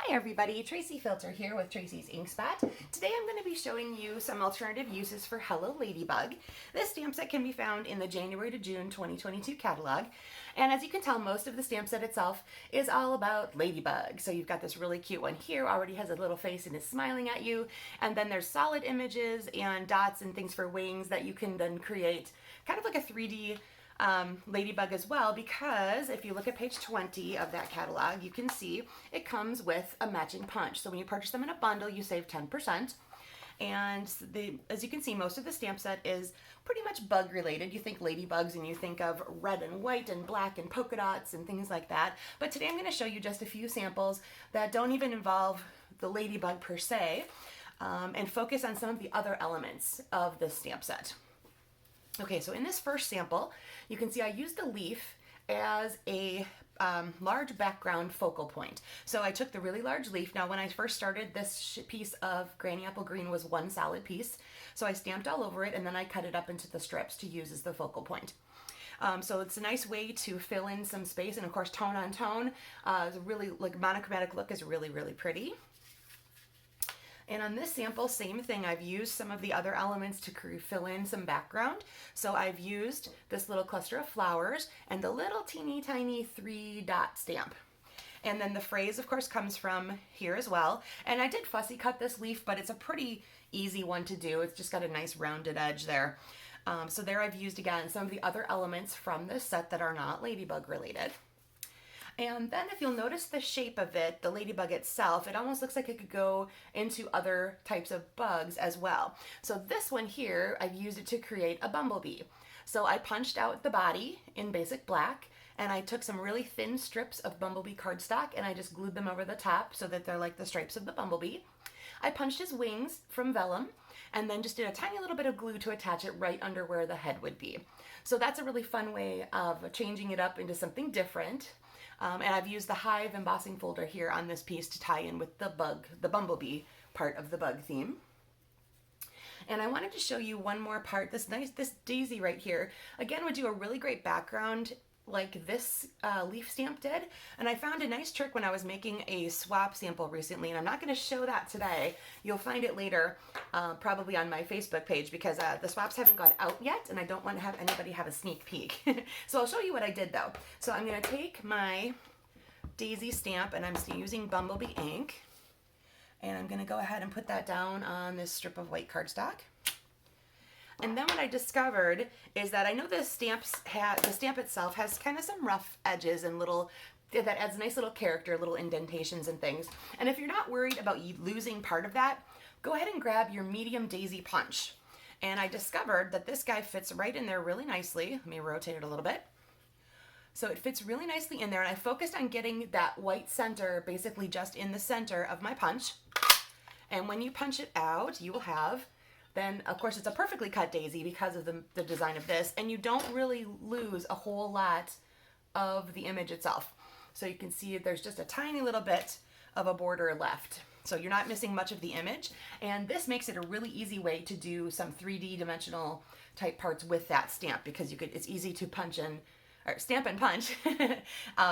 Hi everybody, Tracy Filter here with Tracy's Ink Spot. Today I'm going to be showing you some alternative uses for Hello Ladybug. This stamp set can be found in the January to June 2022 catalog. And as you can tell, most of the stamp set itself is all about Ladybug. So you've got this really cute one here, already has a little face and is smiling at you. And then there's solid images and dots and things for wings that you can then create kind of like a 3D Ladybug as well, because if you look at page 20 of that catalog, you can see it comes with a matching punch. So when you purchase them in a bundle, you save 10%. And as you can see, most of the stamp set is pretty much bug related. You think ladybugs and you think of red and white and black and polka dots and things like that. But today I'm going to show you just a few samples that don't even involve the ladybug per se, and focus on some of the other elements of this stamp set. Okay, so in this first sample, you can see I used the leaf as a large background focal point. So I took the really large leaf. Now when I first started, this piece of Granny Apple Green was one solid piece. So I stamped all over it and then I cut it up into the strips to use as the focal point. So it's a nice way to fill in some space, and of course tone on tone. It's a really monochromatic look is really, really pretty. And on this sample, same thing. I've used some of the other elements to fill in some background. So I've used this little cluster of flowers and the little teeny tiny 3-dot stamp. And then the phrase, of course, comes from here as well. And I did fussy cut this leaf, but it's a pretty easy one to do. It's just got a nice rounded edge there. So there I've used, again, some of the other elements from this set that are not ladybug related. And then if you'll notice the shape of it, the ladybug itself, it almost looks like it could go into other types of bugs as well. So this one here, I've used it to create a bumblebee. So I punched out the body in basic black, and I took some really thin strips of bumblebee cardstock and I just glued them over the top so that they're like the stripes of the bumblebee. I punched his wings from vellum and then just did a tiny little bit of glue to attach it right under where the head would be. So that's a really fun way of changing it up into something different. And I've used the Hive embossing folder here on this piece to tie in with the bumblebee part of the bug theme. And I wanted to show you one more part. This daisy right here, again, would do a really great background like this leaf stamp did. And I found a nice trick when I was making a swap sample recently, and I'm not going to show that today. You'll find it later, probably on my Facebook page, because the swaps haven't gone out yet and I don't want to have anybody have a sneak peek. So I'll show you what I did though. So I'm going to take my daisy stamp and I'm using Bumblebee ink, and I'm going to go ahead and put that down on this strip of white cardstock. And then what I discovered is that I know the stamp itself has kind of some rough edges and that adds a nice little character, little indentations and things. And if you're not worried about you losing part of that, go ahead and grab your medium daisy punch. And I discovered that this guy fits right in there really nicely. Let me rotate it a little bit. So it fits really nicely in there, and I focused on getting that white center basically just in the center of my punch. And when you punch it out, you will have, then of course it's a perfectly cut daisy because of the design of this, and you don't really lose a whole lot of the image itself. So you can see there's just a tiny little bit of a border left. So you're not missing much of the image, and this makes it a really easy way to do some 3D dimensional type parts with that stamp, because it's easy to stamp and punch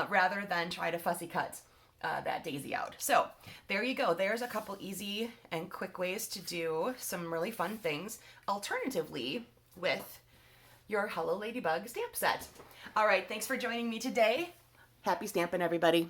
rather than try to fussy cut that daisy out. So there you go. There's a couple easy and quick ways to do some really fun things alternatively with your Hello Ladybug stamp set. All right, thanks for joining me today. Happy stamping, everybody.